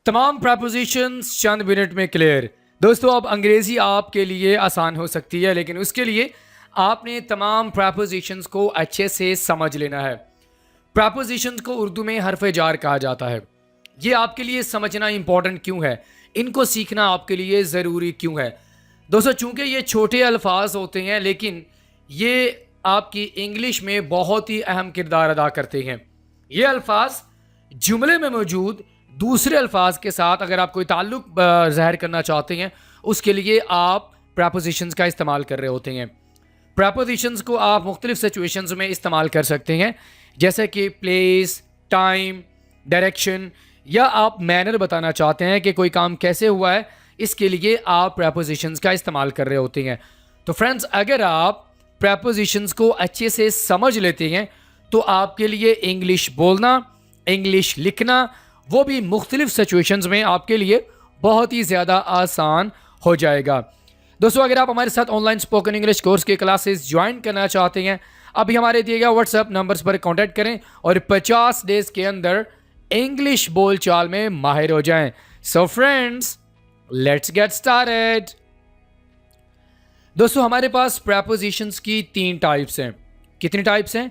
तमाम प्रपोजिशंस चंद मिनट में क्लियर। दोस्तों अब अंग्रेज़ी आपके लिए आसान हो सकती है, लेकिन उसके लिए आपने तमाम प्रपोजिशंस को अच्छे से समझ लेना है। प्रपोजिशंस को उर्दू में हरफ जार कहा जाता है। ये आपके लिए समझना इंपॉर्टेंट क्यों है, इनको सीखना आपके लिए ज़रूरी क्यों है? दोस्तों चूंकि ये छोटे अल्फाज होते हैं, लेकिन ये आपकी इंग्लिश में बहुत ही अहम किरदार अदा करते हैं। ये अल्फाज जुमले में मौजूद दूसरे अल्फाज के साथ अगर आप कोई ताल्लुक ज़ाहिर करना चाहते हैं, उसके लिए आप प्रपोजिशंस का इस्तेमाल कर रहे होते हैं। प्रपोजिशंस को आप मुख्तलिफ सिचुएशंस में इस्तेमाल कर सकते हैं, जैसे कि प्लेस, टाइम, डायरेक्शन, या आप मैनर बताना चाहते हैं कि कोई काम कैसे हुआ है, इसके लिए आप प्रपोजिशंस का इस्तेमाल कर रहे होते हैं। तो फ्रेंड्स, अगर आप प्रपोजिशंस को अच्छे से समझ लेते हैं तो आपके लिए इंग्लिश बोलना, इंग्लिश लिखना, वो भी मुख्तलिफ सिचुएशंस में आपके लिए बहुत ही ज़्यादा आसान हो जाएगा। दोस्तों अगर आप हमारे साथ ऑनलाइन स्पोकन इंग्लिश कोर्स के क्लासेस ज्वाइन करना चाहते हैं, अभी हमारे दिए गए व्हाट्सएप नंबर्स पर कांटेक्ट करें और 50 डेज के अंदर इंग्लिश बोलचाल में माहिर हो जाएं। So friends, let's get started. दोस्तों हमारे पास प्रपोजिशंस की 3 टाइप्स हैं। कितनी टाइप्स हैं?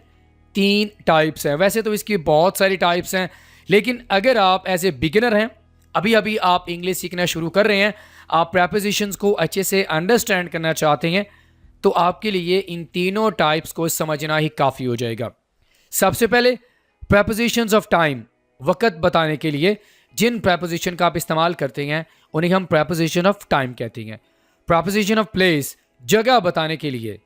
3 टाइप्स हैं। वैसे तो इसकी बहुत सारी टाइप्स हैं, लेकिन अगर आप एज ए बिगिनर हैं, अभी अभी आप इंग्लिश सीखना शुरू कर रहे हैं, आप प्रपोजिशंस को अच्छे से अंडरस्टैंड करना चाहते हैं, तो आपके लिए इन तीनों टाइप्स को समझना ही काफ़ी हो जाएगा। सबसे पहले प्रपोजिशंस ऑफ टाइम, वक़्त बताने के लिए जिन प्रपोजिशन का आप इस्तेमाल करते हैं उन्हें हम प्रपोजिशन ऑफ टाइम कहते हैं। प्रपोजिशन ऑफ प्लेस, जगह बताने के लिए,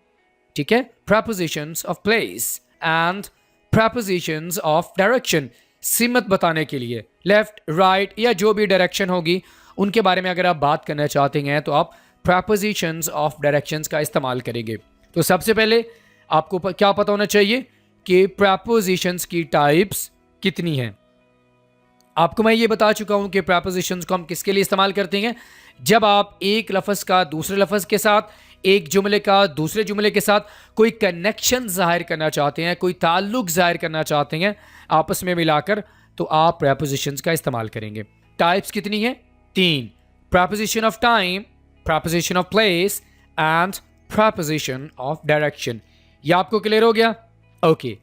ठीक है, prepositions of place. And prepositions of direction, सिमत बताने के लिए, लेफ्ट, राइट या जो भी डायरेक्शन होगी उनके बारे में अगर आप बात करना चाहते हैं तो आप प्रपोजिशंस ऑफ डायरेक्शंस का इस्तेमाल करेंगे। तो सबसे पहले आपको क्या पता होना चाहिए कि प्रपोजिशंस की टाइप्स कितनी हैं। आपको मैं ये बता चुका हूं कि प्रपोजिशंस को हम किसके लिए इस्तेमाल करते हैं। जब आप एक लफ्ज़ का दूसरे लफ्ज़ के साथ, एक जुमले का दूसरे जुमले के साथ कोई कनेक्शन जाहिर करना चाहते हैं, कोई ताल्लुक जाहिर करना चाहते हैं आपस में मिलाकर, तो आप प्रपोजिशंस का इस्तेमाल करेंगे। टाइप्स कितनी हैं? 3। Preposition of time, preposition of place and preposition of direction. ये आपको क्लियर हो गया? ओके।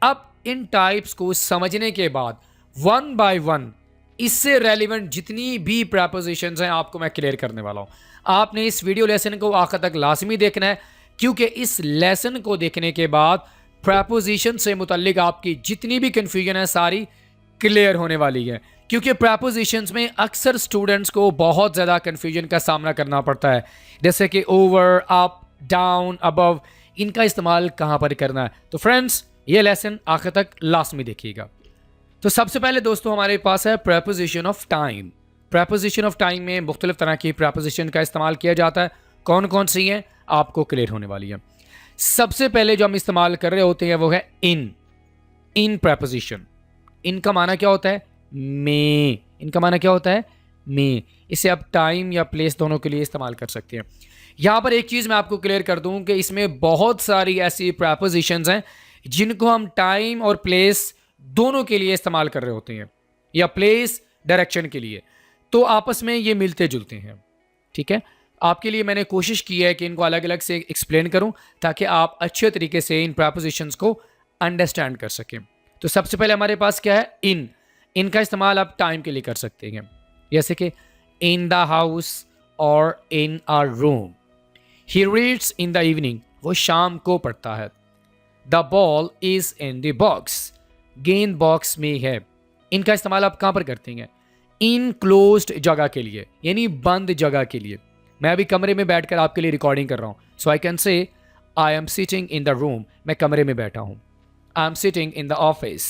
अब इन टाइप्स को समझने के बाद वन बाय वन इससे रेलिवेंट जितनी भी प्रपोजिशंस हैं आपको मैं क्लियर करने वाला हूं। आपने इस वीडियो लेसन को आखिर तक लाजमी देखना है, क्योंकि इस लेसन को देखने के बाद प्रपोजिशन से मुतल्लिक आपकी जितनी भी कन्फ्यूजन है सारी क्लियर होने वाली है। क्योंकि प्रपोजिशंस में अक्सर स्टूडेंट्स को बहुत ज़्यादा कन्फ्यूजन का सामना करना पड़ता है, जैसे कि ओवर, अप, डाउन, अबव, इनका इस्तेमाल कहाँ पर करना है। तो फ्रेंड्स, ये लेसन आखिर तक लाजमी देखिएगा। तो सबसे पहले दोस्तों हमारे पास है preposition of time. Preposition of time में मुख्तलिफ तरह की प्रपोजिशन का इस्तेमाल किया जाता है। कौन कौन सी हैं आपको क्लियर होने वाली है। सबसे पहले जो हम इस्तेमाल कर रहे होते हैं वो है इन। इन प्रपोजिशन, इनका माना क्या होता है? में। इनका माना क्या होता है? में। इसे आप टाइम या प्लेस दोनों के लिए इस्तेमाल कर सकते हैं। यहाँ पर एक चीज़ मैं आपको क्लियर कर दूँ कि इसमें बहुत सारी ऐसी प्रपोजिशंस हैं जिनको हम टाइम और प्लेस दोनों के लिए इस्तेमाल कर रहे होते हैं, या प्लेस डायरेक्शन के लिए, तो आपस में ये मिलते जुलते हैं। ठीक है, आपके लिए मैंने कोशिश की है कि इनको अलग अलग से एक्सप्लेन करूं ताकि आप अच्छे तरीके से इन प्रपोजिशंस को अंडरस्टैंड कर सकें। तो सबसे पहले हमारे पास क्या है? इन। इनका इस्तेमाल आप टाइम के लिए कर सकते हैं, जैसे कि इन द हाउस और in our room. He reads in the evening, वो शाम को पढ़ता है। The ball is in the box, गेंद बॉक्स में है। इनका इस्तेमाल आप कहाँ पर करते हैं? इन क्लोज्ड जगह के लिए, यानी बंद जगह के लिए। मैं अभी कमरे में बैठकर आपके लिए रिकॉर्डिंग कर रहा हूँ, सो I can say I am sitting in the room, मैं कमरे में बैठा हूँ। I am sitting in the office,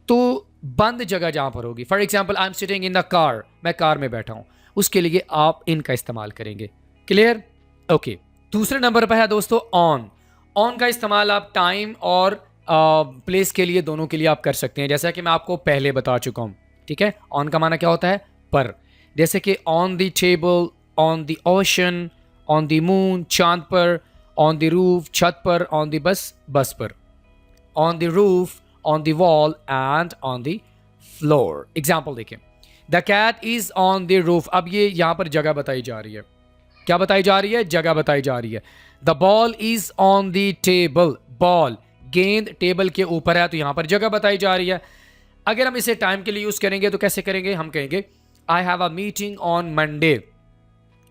तो बंद जगह जहाँ पर होगी। For example, I am sitting in the car, मैं कार में बैठा हूँ, उसके लिए आप इनका इस्तेमाल करेंगे। क्लियर? ओके। दूसरे नंबर पर है दोस्तों ऑन। ऑन का इस्तेमाल आप टाइम और प्लेस के लिए, दोनों के लिए आप कर सकते हैं, जैसा कि मैं आपको पहले बता चुका हूँ। ठीक है, ऑन का माना क्या होता है? पर। जैसे कि on the table, on the ocean, on the moon, चांद पर, ऑन द रूफ, छत पर, ऑन द बस, बस पर, on the roof, on the wall and on the floor. Example देखें, the cat is on the roof. अब ये यहाँ पर जगह बताई जा रही है, क्या बताई जा रही है? जगह बताई जा रही है। The ball is on the table, ball गेंद टेबल के ऊपर है, तो यहाँ पर जगह बताई जा रही है। अगर हम इसे टाइम के लिए यूज़ करेंगे तो कैसे करेंगे? हम कहेंगे I have a meeting on Monday,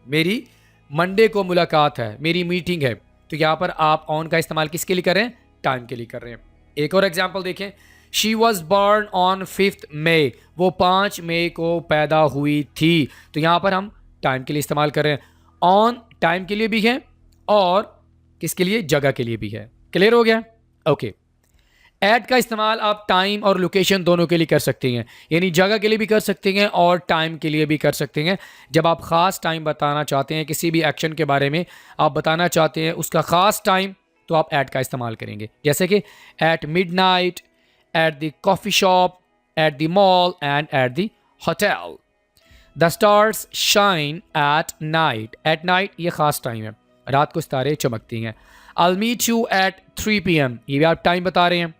मेरी मंडे को मुलाकात है, मेरी मीटिंग है। तो यहाँ पर आप ऑन का इस्तेमाल किसके लिए कर रहे हैं? टाइम के लिए कर रहे हैं। एक और एग्जाम्पल देखें, शी वॉज बॉर्न ऑन 5 मई, वो 5 मई को पैदा हुई थी। तो यहाँ पर हम टाइम के लिए इस्तेमाल कर रहे हैं। ऑन टाइम के लिए भी है और किसके लिए? जगह के लिए भी है। क्लियर हो गया? ओके। एट का इस्तेमाल आप टाइम और लोकेशन दोनों के लिए कर सकते हैं, यानी जगह के लिए भी कर सकते हैं और टाइम के लिए भी कर सकते हैं। जब आप ख़ास टाइम बताना चाहते हैं, किसी भी एक्शन के बारे में आप बताना चाहते हैं उसका ख़ास टाइम, तो आप एट का इस्तेमाल करेंगे। जैसे कि at midnight, at the coffee shop, at the mall and at the hotel. The stars shine at night, at night ये ख़ास टाइम है, रात को सितारे चमकती हैं। I'll meet you at 3 PM, ये भी आप टाइम बता रहे हैं।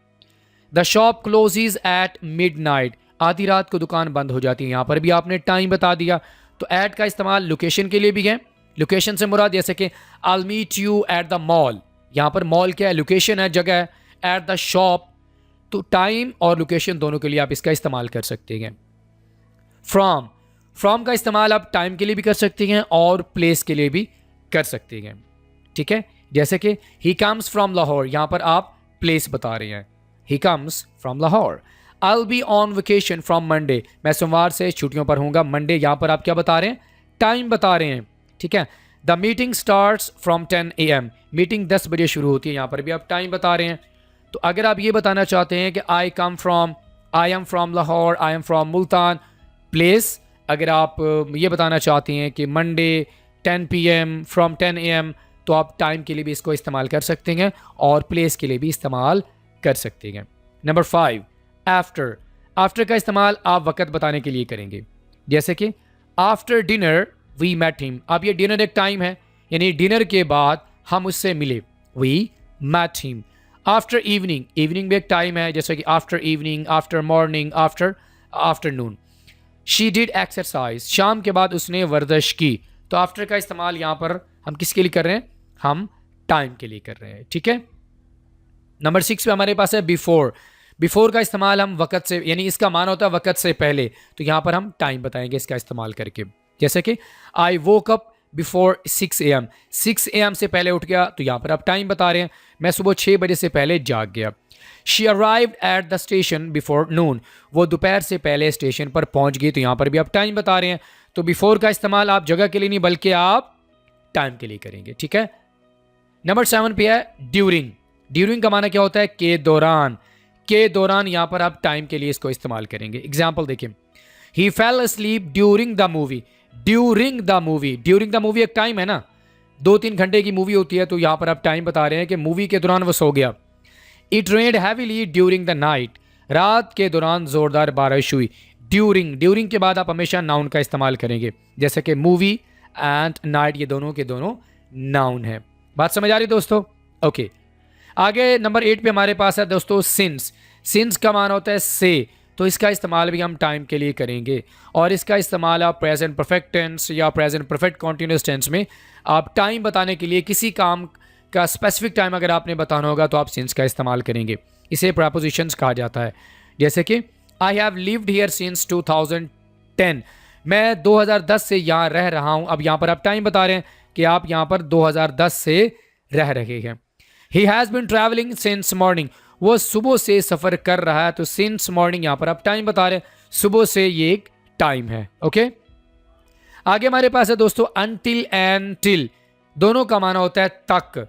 The shop closes at midnight, आधी रात को दुकान बंद हो जाती है, यहाँ पर भी आपने टाइम बता दिया। तो एट का इस्तेमाल लोकेशन के लिए भी है। लोकेशन से मुराद जैसे कि I'll meet you at the mall, यहाँ पर मॉल क्या है? लोकेशन है, जगह है। एट द शॉप, तो टाइम और लोकेशन दोनों के लिए आप इसका इस्तेमाल कर सकते हैं। फ्रॉम, फ्रॉम का इस्तेमाल आप टाइम के लिए भी कर सकते हैं और प्लेस के लिए भी कर सकते हैं। ठीक है, जैसे कि ही कम्स फ्रॉम लाहौर, यहाँ पर आप प्लेस बता रहे हैं, he comes from Lahore. I will be on vacation from Monday, मैं सोमवार से छुट्टियों पर हूँगा। मंडे यहाँ पर आप क्या बता रहे हैं? टाइम बता रहे हैं। ठीक है, the meeting starts from 10 AM, meeting 10 बजे शुरू होती है, यहाँ पर भी आप टाइम बता रहे हैं। तो अगर आप ये बताना चाहते हैं कि I come from, I am from Lahore, I am from Multan, place अगर आप ये बताना चाहते हैं कि मंडे 10 PM फ्रॉम 10 AM, तो आप टाइम के लिए भी इसको इस्तेमाल कर सकते हैं और प्लेस के लिए भी इस्तेमाल कर सकते हैं। नंबर 5, आफ्टर, आफ्टर का इस्तेमाल आप वक़्त बताने के लिए करेंगे। जैसे कि after dinner we met him, अब ये डिनर एक टाइम है, यानी डिनर के बाद हम उससे मिले, we met him. After evening, evening भी एक टाइम है, जैसे कि after evening, after morning, after afternoon. She did exercise, शाम के बाद उसने वर्जिश की। तो आफ्टर का इस्तेमाल यहाँ पर हम किसके लिए कर रहे हैं? हम टाइम के लिए कर रहे हैं। ठीक है, नंबर 6 पे हमारे पास है बिफोर। बिफोर का इस्तेमाल हम वक़्त से, यानी इसका माना होता है वक़्त से पहले, तो यहाँ पर हम टाइम बताएंगे इसका इस्तेमाल करके। जैसे कि आई woke up before 6 AM, 6 AM से पहले उठ गया, तो यहाँ पर आप टाइम बता रहे हैं, मैं सुबह 6 बजे से पहले जाग गया। She arrived at the station before noon, वो दोपहर से पहले स्टेशन पर पहुँच गई, तो यहाँ पर भी आप टाइम बता रहे हैं। तो बिफोर का इस्तेमाल आप जगह के लिए नहीं बल्कि आप टाइम के लिए करेंगे। ठीक है, नंबर 7 पे है ड्यूरिंग। ड्यूरिंग का माना क्या होता है? के दौरान, के दौरान यहाँ पर आप टाइम के लिए इसको इस्तेमाल करेंगे। एग्जाम्पल देखिए, he fell asleep during the movie, during the movie, during the movie एक टाइम है ना, 2-3 घंटे की मूवी होती है, तो यहाँ पर आप टाइम बता रहे हैं कि मूवी के दौरान वो सो गया। It rained heavily during the night, रात के दौरान ज़ोरदार बारिश हुई। ड्यूरिंग, ड्यूरिंग के बाद आप हमेशा नाउन का इस्तेमाल करेंगे, जैसे कि मूवी एंड नाइट, ये दोनों के दोनों नाउन है। बात समझ आ रही दोस्तों? ओके, आगे नंबर 8 पे हमारे पास है दोस्तों सिंस। सिंस का माना होता है से, तो इसका इस्तेमाल भी हम टाइम के लिए करेंगे और इसका इस्तेमाल आप प्रेजेंट परफेक्ट टेंस या प्रेजेंट परफेक्ट कॉन्टिन्यूस टेंस में आप टाइम बताने के लिए, किसी काम का स्पेसिफिक टाइम अगर आपने बताना होगा तो आप सिंस का इस्तेमाल करेंगे। इसे प्रपोजिशंस कहा जाता है। जैसे कि I have lived here since 2010, मैं 2010 से यहाँ रह रहा हूँ। अब यहाँ पर आप टाइम बता रहे हैं कि आप यहाँ पर 2010 से रह रहे हैं। He has been travelling since morning, वो सुबह से सफ़र कर रहा है, तो सिंस मॉर्निंग यहाँ पर आप टाइम बता रहे हैं, सुबह से ये एक टाइम है। ओके, आगे हमारे पास है दोस्तों अनटिल एंड टिल, दोनों का माना होता है तक,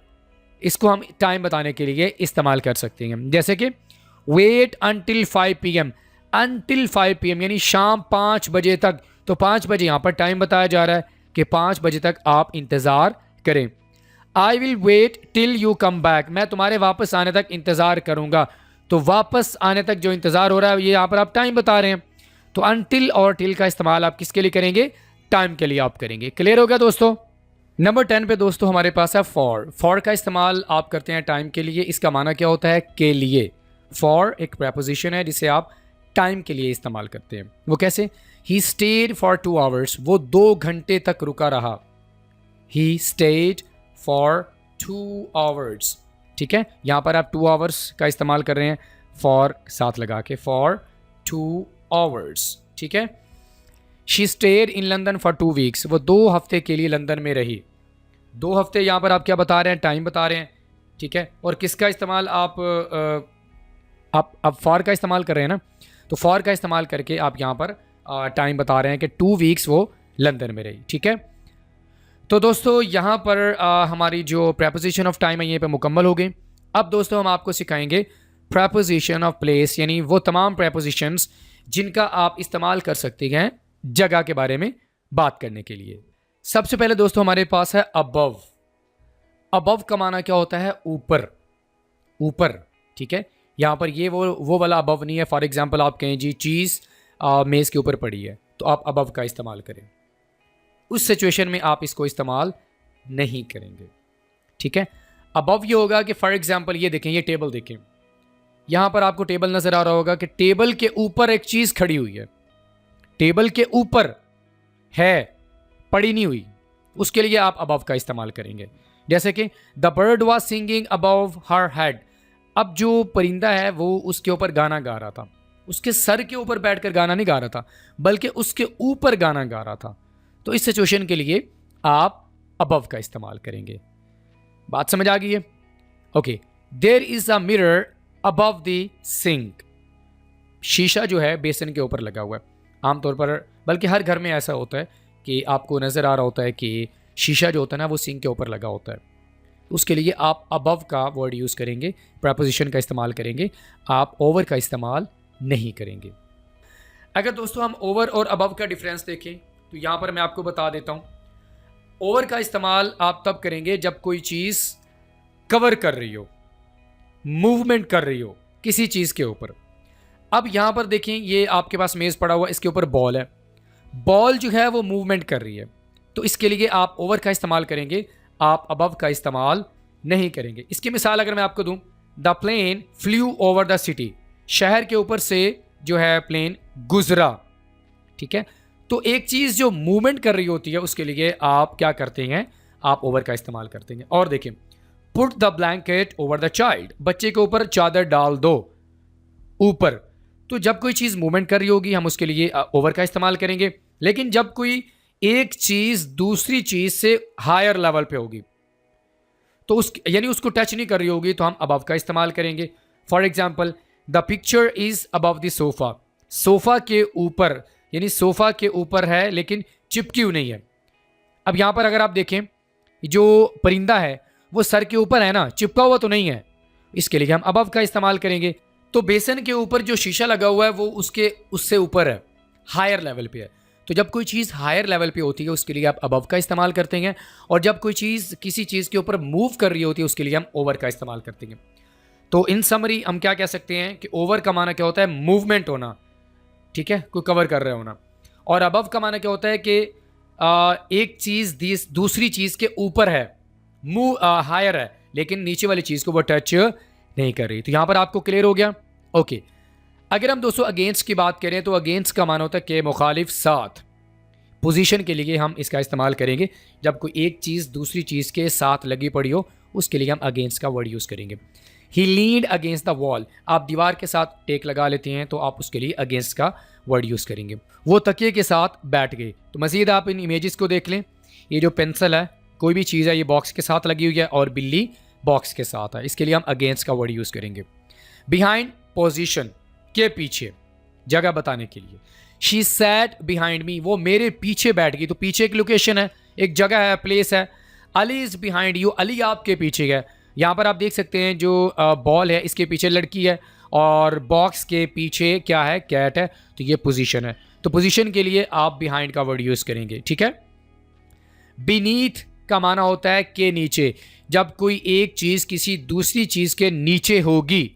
इसको हम टाइम बताने के लिए इस्तेमाल कर सकते हैं। जैसे कि wait until 5 PM, until 5 PM यानी शाम 5 बजे तक, तो 5 बजे यहाँ पर टाइम बताया जा रहा है कि 5 बजे तक आप इंतज़ार करें। I will wait till you come back, मैं तुम्हारे वापस आने तक इंतज़ार करूँगा, तो वापस आने तक जो इंतज़ार हो रहा है ये यहाँ पर आप टाइम बता रहे हैं। तो अनटिल और टिल का इस्तेमाल आप किसके लिए करेंगे? टाइम के लिए आप करेंगे। क्लियर हो गया दोस्तों? नंबर 10 पे दोस्तों हमारे पास है फॉर। फॉर का इस्तेमाल आप करते हैं टाइम के लिए, इसका माना क्या होता है? के लिए। फॉर एक प्रेपोजिशन है जिसे आप टाइम के लिए इस्तेमाल करते हैं। वो कैसे? ही स्टेड फॉर 2 आवर्स, वो 2 घंटे तक रुका रहा। ही स्टेड फॉर 2 आवर्स, ठीक है। यहाँ पर आप 2 आवर्स का इस्तेमाल कर रहे हैं, फॉर साथ लगा के, फॉर 2 आवर्स, ठीक है। She stayed in London for 2 weeks, वो 2 हफ्ते के लिए लंदन में रही। 2 हफ्ते यहाँ पर आप क्या बता रहे हैं? टाइम बता रहे हैं, ठीक है। और किसका इस्तेमाल आप फॉर का इस्तेमाल कर रहे हैं ना, तो फॉर का इस्तेमाल करके आप यहाँ पर टाइम बता रहे हैं कि 2 वीक्स वो लंदन में रही, ठीक है। तो दोस्तों यहाँ पर हमारी जो प्रेपोजिशन ऑफ टाइम है यहीं पे मुकम्मल हो गई। अब दोस्तों हम आपको सिखाएंगे प्रेपोजिशन ऑफ प्लेस, यानी वो तमाम प्रेपोजिशंस जिनका आप इस्तेमाल कर सकते हैं जगह के बारे में बात करने के लिए। सबसे पहले दोस्तों हमारे पास है अबव। अबव का माना क्या होता है? ऊपर, ऊपर, ठीक है। यहाँ पर ये वो वाला अबव नहीं है। फॉर एग्जाम्पल आप कहें जी चीज़ मेज़ के ऊपर पड़ी है, तो आप अबव का इस्तेमाल करें। उस सिचुएशन में आप इसको इस्तेमाल नहीं करेंगे, ठीक है। अबव ये होगा कि फॉर एग्जाम्पल ये देखें, ये टेबल देखें, यहाँ पर आपको टेबल नज़र आ रहा होगा कि टेबल के ऊपर एक चीज़ खड़ी हुई है, टेबल के ऊपर है, पड़ी नहीं हुई, उसके लिए आप अबव का इस्तेमाल करेंगे। जैसे कि the bird was singing above her head, अब जो परिंदा है वो उसके ऊपर गाना गा रहा था, उसके सर के ऊपर बैठकर गाना नहीं गा रहा था, बल्कि उसके ऊपर गाना गा रहा था। तो इस सिचुएशन के लिए आप अबव का इस्तेमाल करेंगे। बात समझ आ गई है? Okay. There is a mirror above the sink, शीशा जो है बेसन के ऊपर लगा हुआ है। आमतौर पर, बल्कि हर घर में ऐसा होता है कि आपको नज़र आ रहा होता है कि शीशा जो होता है ना वो सिंक के ऊपर लगा होता है। उसके लिए आप अबव का वर्ड यूज़ करेंगे, प्रेपोजिशन का इस्तेमाल करेंगे, आप ओवर का इस्तेमाल नहीं करेंगे। अगर दोस्तों हम ओवर और अबव का डिफरेंस देखें तो यहाँ पर मैं आपको बता देता हूँ। ओवर का इस्तेमाल आप तब करेंगे जब कोई चीज़ कवर कर रही हो, मूवमेंट कर रही हो किसी चीज़ के ऊपर। अब यहाँ पर देखें, ये आपके पास मेज़ पड़ा हुआ, इसके ऊपर बॉल है, बॉल जो है वो मूवमेंट कर रही है, तो इसके लिए आप ओवर का इस्तेमाल करेंगे, आप अबव का इस्तेमाल नहीं करेंगे। इसकी मिसाल अगर मैं आपको दूं, the plane flew over the city, शहर के ऊपर से जो है प्लेन गुजरा, ठीक है। तो एक चीज़ जो मूवमेंट कर रही होती है उसके लिए आप क्या करते हैं? आप ओवर का इस्तेमाल करते हैं। और देखें, put the blanket over the child, बच्चे के ऊपर चादर डाल दो, ऊपर। तो जब कोई चीज़ मूवमेंट कर रही होगी हम उसके लिए ओवर का इस्तेमाल करेंगे, लेकिन जब कोई एक चीज़ दूसरी चीज़ से हायर लेवल पे होगी, तो उस यानी उसको टच नहीं कर रही होगी, तो हम अबव का इस्तेमाल करेंगे। For example, the picture is above the sofa, sofa के ऊपर, यानी सोफ़ा के ऊपर है लेकिन चिपकी हुई नहीं है। अब यहाँ पर अगर आप देखें, जो परिंदा है वो सर के ऊपर है ना, चिपका हुआ तो नहीं है, इसके लिए हम अबव का इस्तेमाल करेंगे। तो बेसन के ऊपर जो शीशा लगा हुआ है वो उससे ऊपर है, हायर लेवल पे है। तो जब कोई चीज़ हायर लेवल पे होती है उसके लिए आप अबव का इस्तेमाल करते हैं, और जब कोई चीज़ किसी चीज़ के ऊपर मूव कर रही होती है उसके लिए हम ओवर का इस्तेमाल करते हैं। तो इन समरी हम क्या कह सकते हैं कि ओवर का माना क्या होता है? मूवमेंट होना, ठीक है, कोई कवर कर रहे होना। और अबव का माना क्या होता है कि एक चीज़ दूसरी चीज़ के ऊपर है, हायर है, लेकिन नीचे वाली चीज़ को वो टच नहीं कर रही। तो यहाँ पर आपको क्लियर हो गया? ओके। अगर हम दोस्तों अगेंस्ट की बात करें तो अगेंस्ट का माना होता है कि मुखालिफ साथ। पोजीशन के लिए हम इसका इस्तेमाल करेंगे जब कोई एक चीज़ दूसरी चीज़ के साथ लगी पड़ी हो, उसके लिए हम अगेंस्ट का वर्ड यूज़ करेंगे। ही लीन्ड अगेंस्ट द वॉल, आप दीवार के साथ टेक लगा लेते हैं तो आप उसके लिए अगेंस्ट का वर्ड यूज़ करेंगे। वो तकिए के साथ बैठ गए। तो मज़ीद आप इन इमेजेस को देख लें। ये जो पेंसिल है, कोई भी चीज़ है, ये बॉक्स के साथ लगी हुई है और बिल्ली बॉक्स के साथ है, इसके लिए हम अगेंस्ट का वर्ड यूज़ करेंगे। बिहाइंड, पोजीशन, के पीछे, जगह बताने के लिए। शी सैट बिहाइंड मी, वो मेरे पीछे बैठ गई। तो पीछे एक लोकेशन है, एक जगह है, प्लेस है। Ali is behind you, Ali आपके पीछे है। यहाँ पर आप देख सकते हैं जो बॉल है इसके पीछे लड़की है और बॉक्स के पीछे क्या है? कैट है। तो ये पोजीशन है। तो पोजीशन के लिए आप बिहाइंड का वर्ड यूज़ करेंगे, ठीक है। बीनीथ का माना होता है के नीचे, जब कोई एक चीज़ किसी दूसरी चीज़ के नीचे होगी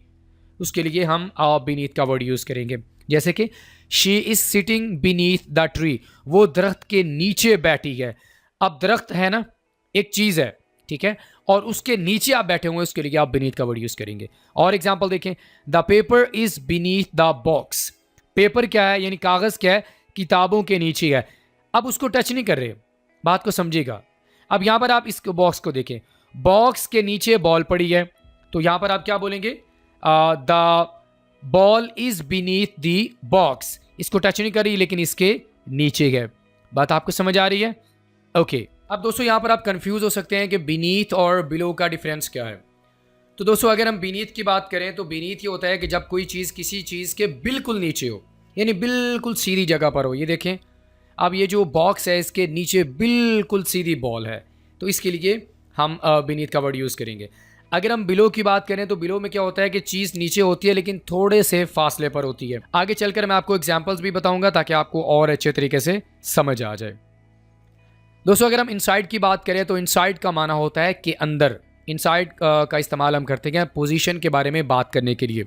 उसके लिए हम बीनीथ का वर्ड यूज़ करेंगे। जैसे कि she is sitting beneath the tree, वो दरख्त के नीचे बैठी है। अब दरख्त है ना, एक चीज़ है, ठीक है, और उसके नीचे आप बैठे हुए हैं, उसके लिए आप बीनीथ का वर्ड यूज़ करेंगे। और एग्जांपल देखें, the paper is beneath the box, paper क्या है यानी कागज़ क्या है, किताबों के नीचे है। अब उसको टच नहीं कर रहे, बात को समझिएगा। अब यहाँ पर आप इस बॉक्स को देखें, बॉक्स के नीचे बॉल पड़ी है, तो यहाँ पर आप क्या बोलेंगे, the ball is beneath the box. इसको टच नहीं कर रही लेकिन इसके नीचे है। बात आपको समझ आ रही है? ओके। अब दोस्तों यहाँ पर आप कंफ्यूज हो सकते हैं कि बीनीथ और बिलो का डिफरेंस क्या है। तो दोस्तों अगर हम बीनीथ की बात करें तो बीनीथ ये होता है कि जब कोई चीज़ किसी चीज़ के बिल्कुल नीचे हो, यानी बिल्कुल सीधी जगह पर हो। ये देखें, अब ये जो बॉक्स है इसके नीचे बिल्कुल सीधी बॉल है, तो इसके लिए हम बीनीथ का वर्ड यूज़ करेंगे। अगर हम बिलो की बात करें तो बिलो में क्या होता है कि चीज़ नीचे होती है लेकिन थोड़े से फासले पर होती है। आगे चलकर मैं आपको एग्जांपल्स भी बताऊंगा ताकि आपको और अच्छे तरीके से समझ आ जाए। दोस्तों अगर हम इनसाइड की बात करें तो इनसाइड का माना होता है कि अंदर। इनसाइड का इस्तेमाल हम करते हैं पोजीशन के बारे में बात करने के लिए।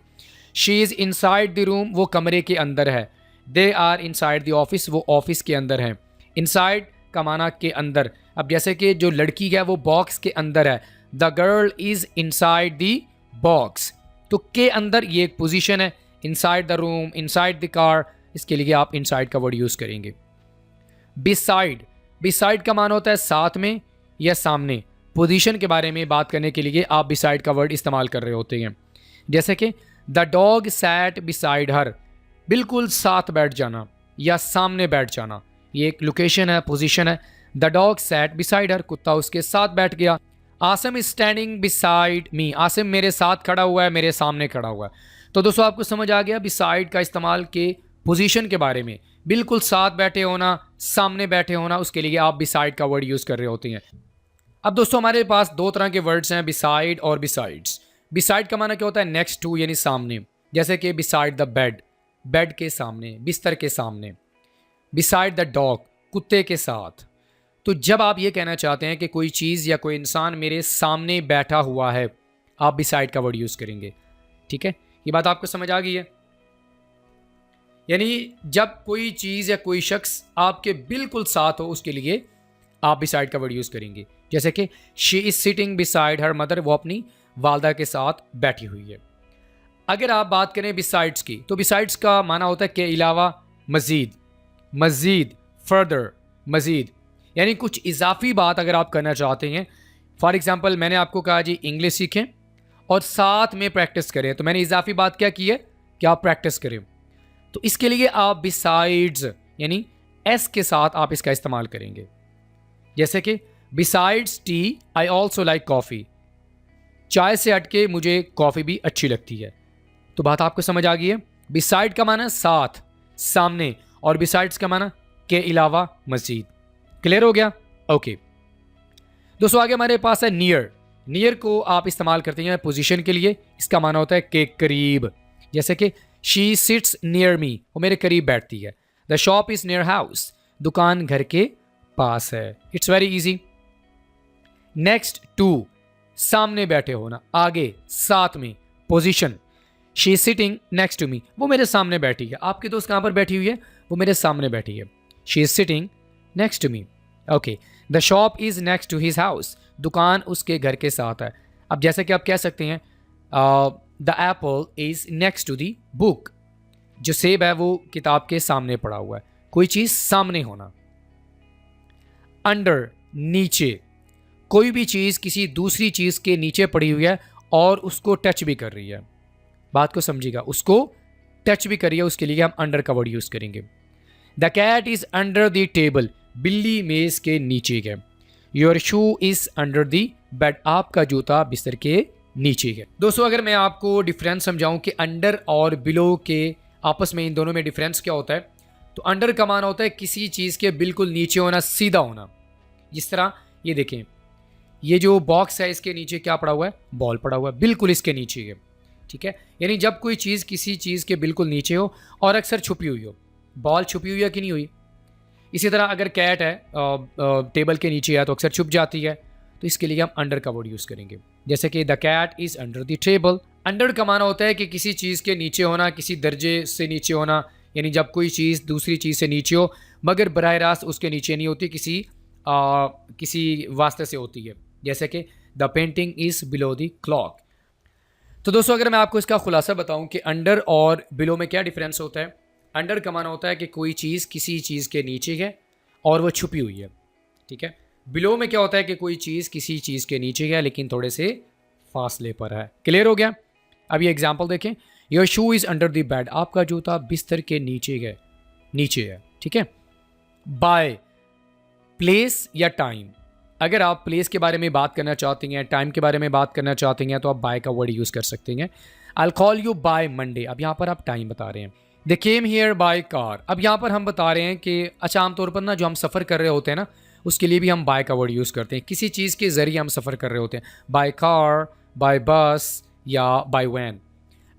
She is inside the room, वो कमरे के अंदर है। They are inside the office, वो ऑफिस के अंदर हैं। इनसाइड का माना के अंदर। अब जैसे कि जो लड़की है वो बॉक्स के अंदर है, the girl is inside the box. तो के अंदर ये एक पोजीशन है। Inside the room, inside the car, इसके लिए आप इनसाइड का वर्ड यूज़ करेंगे। बिसाइड, बिसाइड का मान होता है साथ में या सामने। पोजीशन के बारे में बात करने के लिए आप बिसाइड का वर्ड इस्तेमाल कर रहे होते हैं। जैसे कि the dog sat beside her, बिल्कुल साथ बैठ जाना या सामने बैठ जाना, ये एक लोकेशन है, पोजीशन है। The dog sat beside her, कुत्ता उसके साथ बैठ गया। Asim is standing beside me, Asim मेरे साथ खड़ा हुआ है, मेरे सामने खड़ा हुआ है। तो दोस्तों आपको समझ आ गया बिसाइड का इस्तेमाल के पोजीशन के बारे में। बिल्कुल साथ बैठे होना, सामने बैठे होना, उसके लिए आप बिसाइड का वर्ड यूज़ कर रहे होते हैं। अब दोस्तों हमारे पास दो तरह के वर्ड्स हैं, बिसाइड और बिसाइड्स। बिसाइड का माना क्या होता है, नेक्स्ट टू यानी सामने। जैसे कि बिसाइड द बेड, बेड के सामने, बिस्तर के सामने। बिसाइड द डॉग, कुत्ते के साथ। तो जब आप ये कहना चाहते हैं कि कोई चीज़ या कोई इंसान मेरे सामने बैठा हुआ है, आप बिसाइड का वर्ड यूज़ करेंगे। ठीक है, ये बात आपको समझ आ गई है? यानी जब कोई चीज़ या कोई शख्स आपके बिल्कुल साथ हो, उसके लिए आप बिसाइड का वर्ड यूज़ करेंगे। जैसे कि she is sitting beside her mother, वो अपनी वालदा के साथ बैठी हुई है। अगर आप बात करें बिसाइड्स की, तो बिसाइड्स का माना होता है के अलावा, मज़ीद, मज़ीद, फर्दर, मज़ीद, यानी कुछ इजाफी बात अगर आप करना चाहते हैं। फॉर एग्जाम्पल मैंने आपको कहा जी इंग्लिश सीखें और साथ में प्रैक्टिस करें, तो मैंने इजाफी बात क्या की है कि आप प्रैक्टिस करें। तो इसके लिए आप बिसाइड्स यानी एस के साथ आप इसका इस्तेमाल करेंगे। जैसे कि besides T I also like coffee, चाय से हटके मुझे कॉफ़ी भी अच्छी लगती है। तो बात आपको समझ आ गई है? बिसाइड का माना साथ, सामने, और बिसाइड्स का माना के अलावा, मज़ीद। क्लियर हो गया? ओके दोस्तों आगे हमारे पास है नियर। नियर को आप इस्तेमाल करते हैं पोजीशन के लिए। इसका माना होता है के करीब। जैसे कि शी सिट्स नियर मी, वो मेरे करीब बैठती है। The shop is near house, दुकान घर के पास है। It's very easy. Next to, सामने बैठे होना, आगे, साथ में, position. She is sitting next to me, वो मेरे सामने बैठी है। आपकी दोस्त कहाँ पर बैठी हुई है? वो मेरे सामने बैठी है। She is sitting next to me. Okay, the shop is next to his house, दुकान उसके घर के साथ है। अब जैसे कि आप कह सकते हैं the apple is next to the book, जो सेब है वो किताब के सामने पड़ा हुआ है। कोई चीज़ सामने होना। अंडर, नीचे, कोई भी चीज़ किसी दूसरी चीज़ के नीचे पड़ी हुई है और उसको टच भी कर रही है। बात को समझिएगा, उसको टच भी करिए, उसके लिए हम अंडर का वर्ड यूज़ करेंगे। The cat is under the table, बिल्ली मेज़ के नीचे है। Your shoe is under the bed, आपका जूता बिस्तर के नीचे है। दोस्तों अगर मैं आपको डिफरेंस समझाऊं कि अंडर और बिलो के आपस में, इन दोनों में डिफरेंस क्या होता है, तो अंडर का मान होता है किसी चीज़ के बिल्कुल नीचे होना, सीधा होना। जिस तरह ये देखें, ये जो बॉक्स है इसके नीचे क्या पड़ा हुआ है? बॉल पड़ा हुआ है, बिल्कुल इसके नीचे है। ठीक है, यानी जब कोई चीज़ किसी चीज़ के बिल्कुल नीचे हो और अक्सर छुपी हुई हो। बॉल छुपी हुई है कि नहीं हुई? इसी तरह अगर कैट है टेबल के नीचे है तो अक्सर छुप जाती है, तो इसके लिए हम अंडर का वर्ड यूज़ करेंगे। जैसे कि the cat is under the table. Under का माना होता है कि किसी चीज़ के नीचे होना, किसी दर्जे से नीचे होना, यानी जब कोई चीज़ दूसरी चीज़ से नीचे हो मगर बराह रास्त उसके नीचे नहीं होती, किसी वास्ते से होती है। जैसे कि the painting is below the clock. तो दोस्तों अगर मैं आपको इसका खुलासा बताऊं कि अंडर और बिलो में क्या डिफरेंस होता है। अंडर का माना होता है कि कोई चीज़ किसी चीज़ के नीचे है और वो छुपी हुई है, ठीक है। बिलो में क्या होता है कि कोई चीज़ किसी चीज़ के नीचे है लेकिन थोड़े से फासले पर है। क्लियर हो गया? अब ये एग्जाम्पल देखें, your shoe is under the bed, आपका जूता बिस्तर के नीचे है, ठीक है। बाय, प्लेस या टाइम, अगर आप प्लेस के बारे में बात करना चाहते हैं, टाइम के बारे में बात करना चाहते हैं, तो आप बाय का वर्ड यूज़ कर सकते हैं। I call you by Monday, अब यहाँ पर आप टाइम बता रहे हैं। दे केम हियर बाय कार, अब यहाँ पर हम बता रहे हैं कि अच्छा आमतौर पर ना जो हम सफ़र कर रहे होते हैं ना, उसके लिए भी हम बाय का वर्ड यूज़ करते हैं। किसी चीज़ के ज़रिए हम सफ़र कर रहे होते हैं, बाय कार, बाय बस या बाय वैन।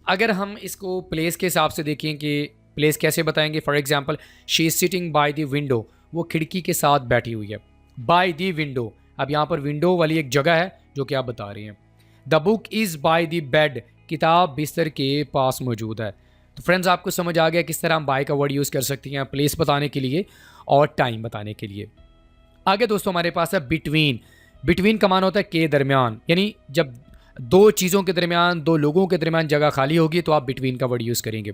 अगर हम इसको प्लेस के हिसाब से देखें कि प्लेस कैसे बताएंगे, for example she is sitting by the window, वो खिड़की के साथ बैठी हुई है। बाय द विंडो, अब यहाँ पर विंडो वाली एक जगह है जो कि आप बता रही हैं। The book is by the bed, किताब बिस्तर के पास मौजूद है। तो फ्रेंड्स, आपको समझ आ गया किस तरह हम बाय का वर्ड यूज़ कर सकते हैं प्लेस बताने के लिए और टाइम बताने के लिए। आगे दोस्तों हमारे पास है बिटवीन। बिटवीन का मान होता है के दरमियान, यानी जब दो चीज़ों के दरमियान, दो लोगों के दरमियान जगह खाली होगी तो आप बिटवीन का वर्ड यूज़ करेंगे।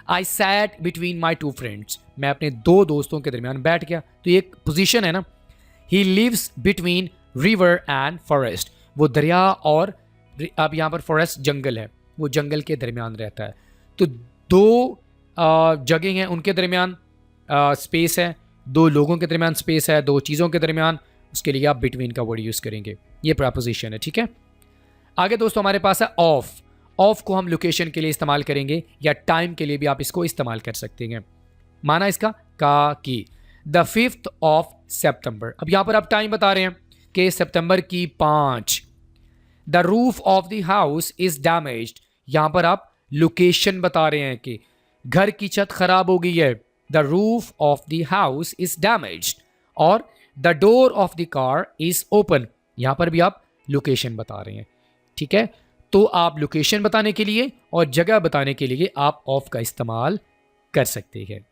I sat between my two friends, मैं अपने दो दोस्तों के दरमियान बैठ गया, तो ये एक पोजीशन है ना। He lives between river and forest, वो दरिया और अब यहाँ पर फॉरेस्ट जंगल है, वो जंगल के दरमियान रहता है। तो दो जगह हैं, उनके दरमियान स्पेस है, दो लोगों के दरमियान स्पेस है, दो चीज़ों के दरमियान, उसके लिए आप बिटवीन का वर्ड यूज़ करेंगे। ये प्रपोजिशन है, ठीक है। आगे दोस्तों हमारे पास है ऑफ। ऑफ को हम लोकेशन के लिए इस्तेमाल करेंगे या टाइम के लिए भी आप इसको इस्तेमाल कर सकते हैं। माना इसका का की द 5th of September, अब यहाँ पर आप टाइम बता रहे हैं कि सितंबर की 5। The roof of the house is damaged, यहाँ पर आप लोकेशन बता रहे हैं कि घर की छत खराब हो गई है। The roof of the house is damaged. और the door of the car is open, यहाँ पर भी आप लोकेशन बता रहे हैं, ठीक है। तो आप लोकेशन बताने के लिए और जगह बताने के लिए आप ऑफ का इस्तेमाल कर सकते हैं।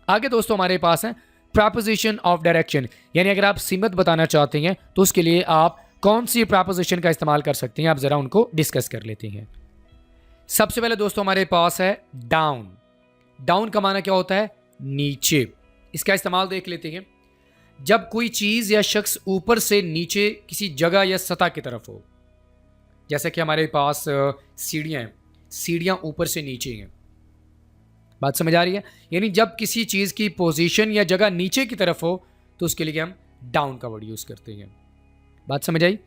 आगे दोस्तों हमारे पास है प्रपोजिशन ऑफ डायरेक्शन, यानी अगर आप सिमत बताना चाहते हैं तो उसके लिए आप कौन सी प्रपोजिशन का इस्तेमाल कर सकते हैं, आप जरा उनको डिस्कस कर लेते हैं। सबसे पहले दोस्तों हमारे पास है डाउन। डाउन का माना क्या होता है, नीचे। इसका इस्तेमाल देख लेते हैं। जब कोई चीज या शख्स ऊपर से नीचे किसी जगह या सतह की तरफ हो, जैसे कि हमारे पास सीढ़ियां हैं, सीढ़ियां ऊपर से नीचे हैं, बात समझ आ रही है। यानी जब किसी चीज़ की पोजीशन या जगह नीचे की तरफ हो तो उसके लिए हम डाउन का वर्ड यूज़ करते हैं। बात समझ आई?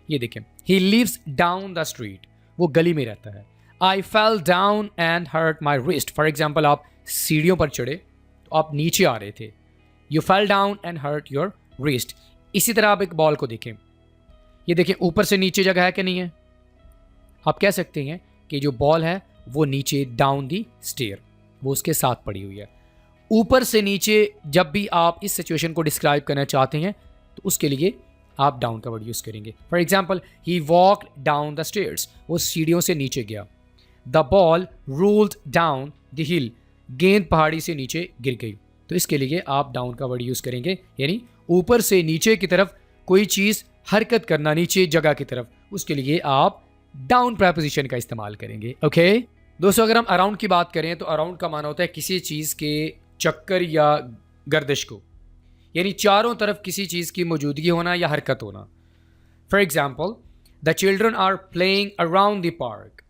ये देखें, he lives down the street, वो गली में रहता है। I fell down and hurt my wrist, for example आप सीढ़ियों पर चढ़े तो आप नीचे आ रहे थे। You fell down and hurt your wrist. इसी तरह आप एक बॉल को देखें, ये देखें ऊपर से नीचे जगह है कि नहीं है। आप कह सकते हैं कि जो बॉल है वो नीचे डाउन दी स्टेयर, वो उसके साथ पड़ी हुई है। ऊपर से नीचे जब भी आप इस सिचुएशन को डिस्क्राइब करना चाहते हैं तो उसके लिए आप डाउन का वर्ड यूज़ करेंगे। For example he walked down the stairs, वो सीढ़ियों से नीचे गया। The ball rolled down the हिल, गेंद पहाड़ी से नीचे गिर गई। तो इसके लिए आप डाउन का वर्ड यूज़ करेंगे, यानी ऊपर से नीचे की तरफ कोई चीज़ हरकत करना, नीचे जगह की तरफ, उसके लिए आप डाउन प्रपोजिशन का इस्तेमाल करेंगे। ओके दोस्तों, अगर हम अराउंड की बात करें तो अराउंड का माना होता है किसी चीज़ के चक्कर या गर्दिश को, यानी चारों तरफ किसी चीज़ की मौजूदगी होना या हरकत होना। For example the children are playing around the park,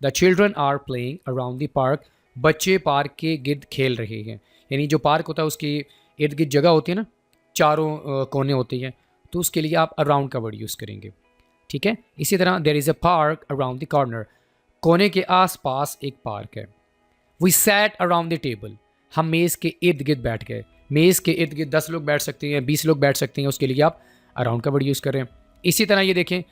the children are playing around the park, बच्चे पार्क के गिर्द खेल रहे हैं। यानी जो पार्क होता है उसकी इर्द गिर्द जगह होती है ना, चारों कोने होते हैं, तो उसके लिए आप अराउंड का वर्ड यूज़ करेंगे, ठीक है। इसी तरह there is a park around the corner, कोने के आसपास एक पार्क है। We sat around the table, हम मेज़ के इर्द गिर्द बैठ गए। मेज़ के इर्द गिर्द 10 लोग बैठ सकते हैं, 20 लोग बैठ सकते हैं, उसके लिए आप अराउंड का वर्ड यूज़ कर रहे हैं। इसी तरह ये देखें,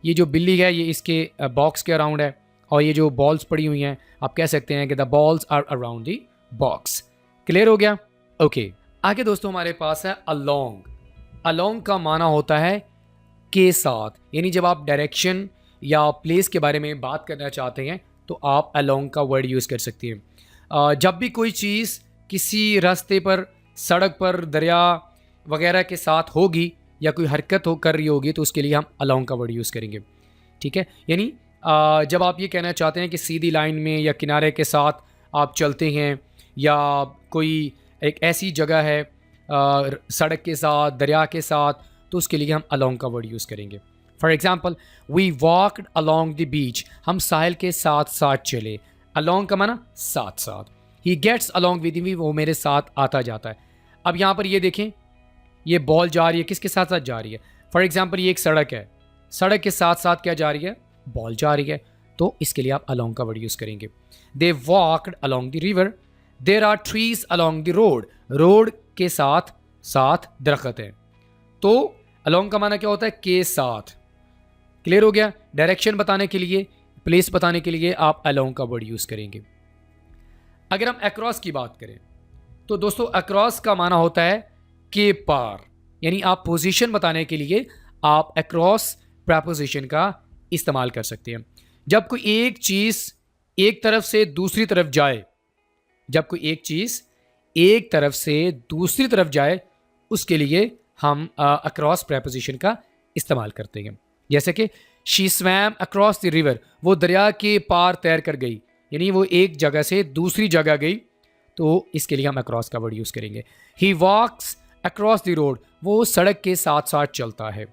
ये जो बिल्ली है ये इसके बॉक्स के अराउंड है, और ये जो बॉल्स पड़ी हुई हैं आप कह सकते हैं कि the balls are around the box. Clear हो गया? ओके आगे दोस्तों हमारे पास है अलोंग। अलोंग का माना होता है के साथ, यानी जब आप डायरेक्शन या प्लेस के बारे में बात करना चाहते हैं तो आप अलोंग का वर्ड यूज़ कर सकते हैं। जब भी कोई चीज़ किसी रास्ते पर, सड़क पर, दरिया वगैरह के साथ होगी या कोई हरकत कर रही होगी तो उसके लिए हम अलोंग का वर्ड यूज़ करेंगे, ठीक है। यानी जब आप ये कहना चाहते हैं कि सीधी लाइन में या किनारे के साथ आप चलते हैं या कोई एक ऐसी जगह है सड़क के साथ, दरिया के साथ, तो उसके लिए हम अलोंग का वर्ड यूज़ करेंगे। For example, we walked along the beach, हम साहिल के साथ साथ चले। अलोंग का माना साथ साथ। He gets along with me, वो मेरे साथ आता जाता है। अब यहाँ पर ये देखें, ये बॉल जा रही है, किसके साथ साथ जा रही है? फॉर एग्जाम्पल, ये एक सड़क है, सड़क के साथ साथ क्या जा रही है? बॉल जा रही है, तो इसके लिए आप अलोंग का वर्ड यूज़ करेंगे। They walked along the river, there are trees along the road, road के साथ साथ दरख्त हैं। तो अलोंग का माना क्या होता है? के साथ। क्लियर हो गया? डायरेक्शन बताने के लिए, प्लेस बताने के लिए आप अलोंग का वर्ड यूज़ करेंगे। अगर हम अक्रॉस की बात करें तो दोस्तों अक्रॉस का माना होता है के पार, यानी आप पोजीशन बताने के लिए आप अक्रॉस प्रेपोजिशन का इस्तेमाल कर सकते हैं। जब कोई एक चीज़ एक तरफ से दूसरी तरफ जाए, जब कोई एक चीज़ एक तरफ से दूसरी तरफ जाए, उसके लिए हम अक्रॉस प्रेपोजिशन का इस्तेमाल करते हैं। जैसे कि she swum across the river, वो दरिया के पार तैर कर गई, यानी वो एक जगह से दूसरी जगह गई, तो इसके लिए हम अक्रॉस का वर्ड यूज़ करेंगे। ही वॉक्स अक्रॉस द रोड, वो सड़क के साथ साथ चलता है।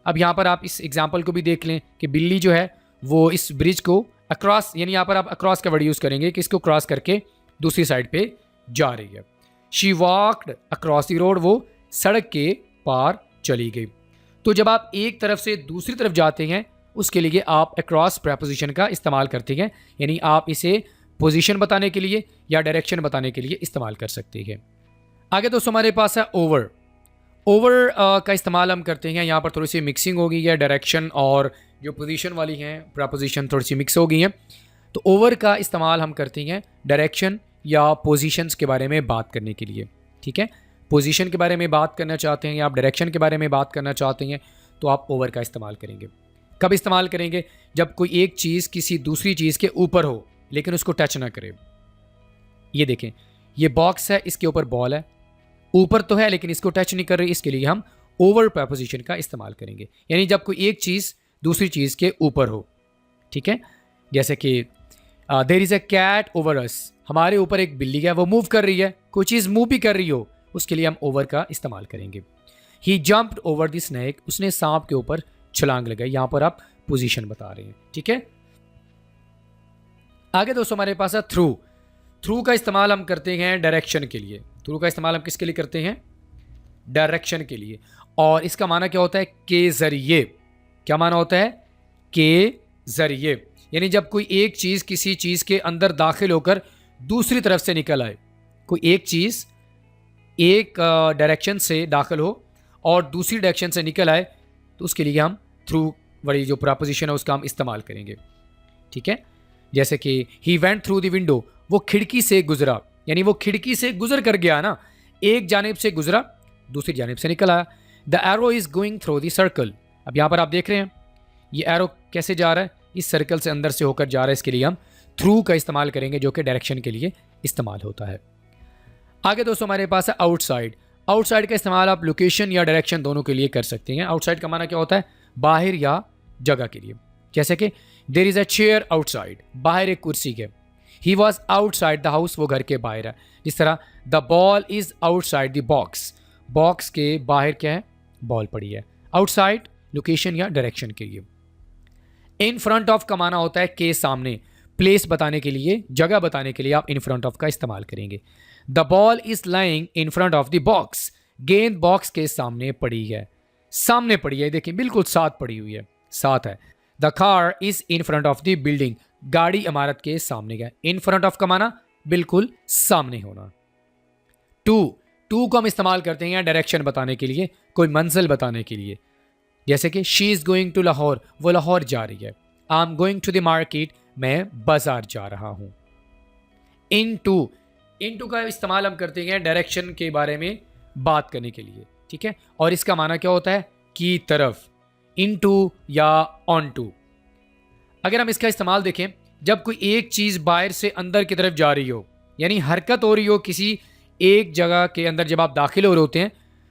अब यहाँ पर आप इस एग्जाम्पल को भी देख लें कि बिल्ली जो है वो इस ब्रिज को अक्रॉस, यानी यहाँ पर आप अक्रॉस का वर्ड यूज़ करेंगे कि इसको क्रॉस करके दूसरी साइड पे जा रही है। She walked across the road, वो सड़क के पार चली गई। तो जब आप एक तरफ से दूसरी तरफ जाते हैं, उसके लिए आप अक्रॉस प्रेपोजिशन का इस्तेमाल करते हैं, यानी आप इसे पोजीशन बताने के लिए या डायरेक्शन बताने के लिए इस्तेमाल कर सकते हैं। आगे दोस्तों हमारे पास है ओवर। ओवर का इस्तेमाल हम करते हैं, यहाँ पर थोड़ी सी मिक्सिंग हो गई है, डायरेक्शन और जो पोजीशन वाली हैं प्रेपोजिशन थोड़ी सी मिक्स हो गई हैं। तो ओवर का इस्तेमाल हम करते हैं डायरेक्शन या पोजीशंस के बारे में बात करने के लिए। ठीक है, पोजीशन के बारे में बात करना चाहते हैं या आप डायरेक्शन के बारे में बात करना चाहते हैं, तो आप ओवर का इस्तेमाल करेंगे। कब इस्तेमाल करेंगे? जब कोई एक चीज़ किसी दूसरी चीज़ के ऊपर हो लेकिन उसको टच ना करे। ये देखें, ये बॉक्स है, इसके ऊपर बॉल है, ऊपर तो है लेकिन इसको टच नहीं कर रही, इसके लिए हम ओवर प्रेपोजिशन का इस्तेमाल करेंगे, यानी जब कोई एक चीज़ दूसरी चीज़ के ऊपर हो। ठीक है, जैसे कि there is a cat over us, हमारे ऊपर एक बिल्ली है, वो मूव कर रही है, कोई चीज़ मूव भी कर रही हो, उसके लिए हम ओवर का इस्तेमाल करेंगे। ही जंप्ड ओवर द स्नेक, उसने सांप के ऊपर छलांग लगाई, यहाँ पर आप पोजीशन बता रहे हैं। ठीक है, आगे दोस्तों हमारे पास है थ्रू। थ्रू का इस्तेमाल हम करते हैं डायरेक्शन के लिए। थ्रू का इस्तेमाल हम किसके लिए करते हैं? डायरेक्शन के लिए। और इसका माना क्या होता है? के ज़रिए। क्या माना होता है? के ज़रिए, यानी जब कोई एक चीज़ किसी चीज़ के अंदर दाखिल होकर दूसरी तरफ से निकल आए, कोई एक चीज़ एक डायरेक्शन से दाखिल हो और दूसरी डायरेक्शन से निकल आए, तो उसके लिए हम थ्रू वाली जो प्रेपोजिशन है उसका हम इस्तेमाल करेंगे। ठीक है, जैसे कि he went through the window, वो खिड़की से गुजरा, यानी वो खिड़की से गुजर कर गया ना, एक जानिब से गुजरा दूसरी जानिब से निकल आया। The arrow is going through the circle, अब यहाँ पर आप देख रहे हैं ये एरो कैसे जा रहा है, इस सर्कल से अंदर से होकर जा रहा है, इसके लिए हम थ्रू का इस्तेमाल करेंगे जो कि डायरेक्शन के लिए इस्तेमाल होता है। आगे दोस्तों हमारे पास है आउटसाइड। आउटसाइड का इस्तेमाल आप लोकेशन या डायरेक्शन दोनों के लिए कर सकते हैं। आउटसाइड का माना क्या होता है? बाहर या जगह के लिए। जैसे कि there is a chair outside, बाहर एक कुर्सी के। He was outside the house, वो घर के बाहर है। जिस तरह the ball is outside the box, box के बाहर क्या है? बॉल पड़ी है। आउटसाइड लोकेशन या डायरेक्शन के लिए। इन फ्रंट ऑफ का माना होता है के सामने, प्लेस बताने के लिए, जगह बताने के लिए आप इन फ्रंट ऑफ का इस्तेमाल करेंगे। The ball is lying in front of the box, गेंद बॉक्स के सामने पड़ी है। सामने पड़ी है, देखिए बिल्कुल साथ पड़ी हुई है, साथ है। The car is in front of the building, गाड़ी इमारत के सामने है। इन फ्रंट ऑफ का माना बिल्कुल सामने होना। टू को हम इस्तेमाल करते हैं डायरेक्शन बताने के लिए, कोई मंजिल बताने के लिए। जैसे कि she is going to Lahore, वो लाहौर जा रही है। I am going to the market, मैं बाजार जा रहा हूं। इन टू का इस्तेमाल हम करते हैं डायरेक्शन के बारे में बात करने के लिए। ठीक है, और इसका माना क्या होता है? की तरफ, इन टू या ऑन टू। अगर हम इसका इस्तेमाल देखें, जब कोई एक चीज़ बाहर से अंदर की तरफ जा रही हो, यानी हरकत हो रही हो किसी एक जगह के अंदर, जब आप दाखिल हो रहे होते हैं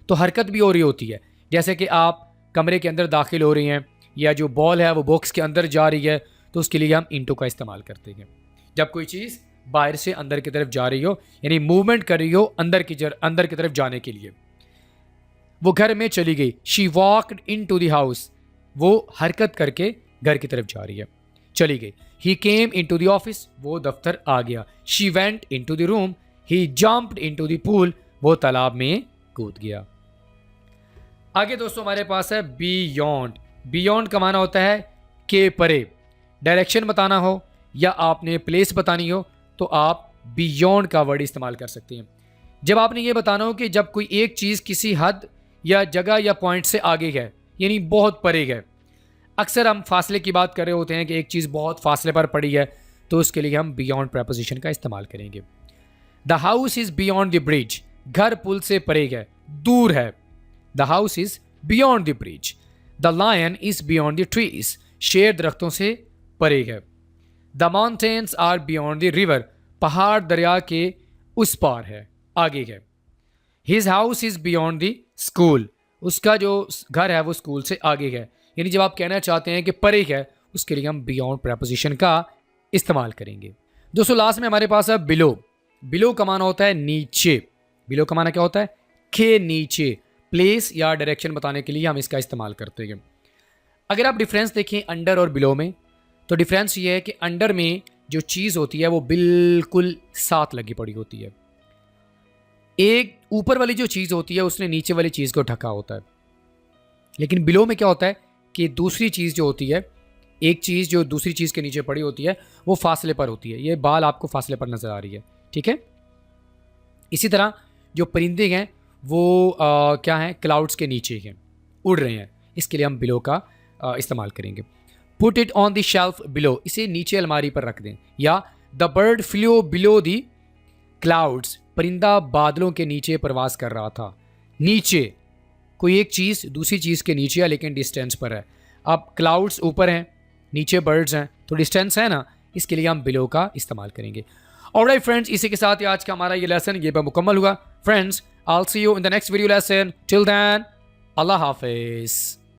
तो हरकत भी हो रही होती है। जैसे कि आप कमरे के अंदर दाखिल हो रही हैं या जो बॉल है वो बॉक्स के अंदर जा रही है, तो उसके लिए हम इनटू का इस्तेमाल करते हैं। जब कोई चीज़ बाहर से अंदर की तरफ जा रही हो, यानी मूवमेंट कर रही हो अंदर की तरफ जाने के लिए। वो घर में चली गई। She walked into the house, वो हरकत करके घर की तरफ जा रही है, चली गई। He came into the office, वो दफ्तर आ गया। She went into the room, he jumped into the pool, वो तालाब में कूद गया। आगे दोस्तों हमारे पास है बियॉन्ड। बियॉन्ड का माना होता है के परे। डायरेक्शन बताना हो या आपने प्लेस बतानी हो तो आप बियॉन्ड का वर्ड इस्तेमाल कर सकते हैं। जब आपने ये बताना हो कि जब कोई एक चीज़ किसी हद या जगह या पॉइंट से आगे है, यानी बहुत परे है। अक्सर हम फासले की बात कर रहे होते हैं कि एक चीज़ बहुत फासले पर पड़ी है, तो उसके लिए हम बियॉन्ड प्रपोजिशन का इस्तेमाल करेंगे। The house is beyond the bridge, घर पुल से परे है, दूर है। The house is beyond the bridge. The lion is beyond the trees, शेर दरख्तों से परे है। The mountains are beyond the river, पहाड़ दरिया के उस पार है, आगे है। His house is beyond the school, उसका जो घर है वो स्कूल से आगे है। यानी जब आप कहना चाहते हैं कि परे है, उसके लिए हम बियॉन्ड प्रपोजिशन का इस्तेमाल करेंगे। दोस्तों लास्ट में हमारे पास है बिलो। बिलो का माना होता है नीचे। बिलो का माना क्या होता है? के नीचे। प्लेस या डायरेक्शन बताने के लिए हम इसका इस्तेमाल करते हैं। अगर आप डिफरेंस देखें अंडर और बिलो में, तो डिफरेंस ये है कि अंडर में जो चीज़ होती है वो बिल्कुल साथ लगी पड़ी होती है। एक ऊपर वाली जो चीज़ होती है उसने नीचे वाली चीज़ को ढका होता है। लेकिन बिलो में क्या होता है कि दूसरी चीज़ जो होती है, एक चीज़ जो दूसरी चीज़ के नीचे पड़ी होती है वो फासले पर होती है। ये बाल आपको फासले पर नज़र आ रही है, ठीक है। इसी तरह जो परिंदे हैं वो क्या हैं, क्लाउड्स के नीचे हैं, उड़ रहे हैं। इसके लिए हम बिलो का इस्तेमाल करेंगे। Put it on the shelf below, इसे नीचे अलमारी पर रख दें। या the bird flu below the clouds, परिंदा बादलों के नीचे प्रवास कर रहा था। नीचे कोई एक चीज़ दूसरी चीज़ के नीचे है लेकिन डिस्टेंस पर है। अब क्लाउड्स ऊपर हैं, नीचे बर्ड्स हैं, तो डिस्टेंस है ना, इसके लिए हम बिलो का इस्तेमाल करेंगे। ऑलराइट फ्रेंड्स, इसी के साथ ही आज का हमारा ये लेसन ये मुकम्मल हुआ। Friends, I will see you in the next video lesson. Till then, अल्लाह हाफिज़।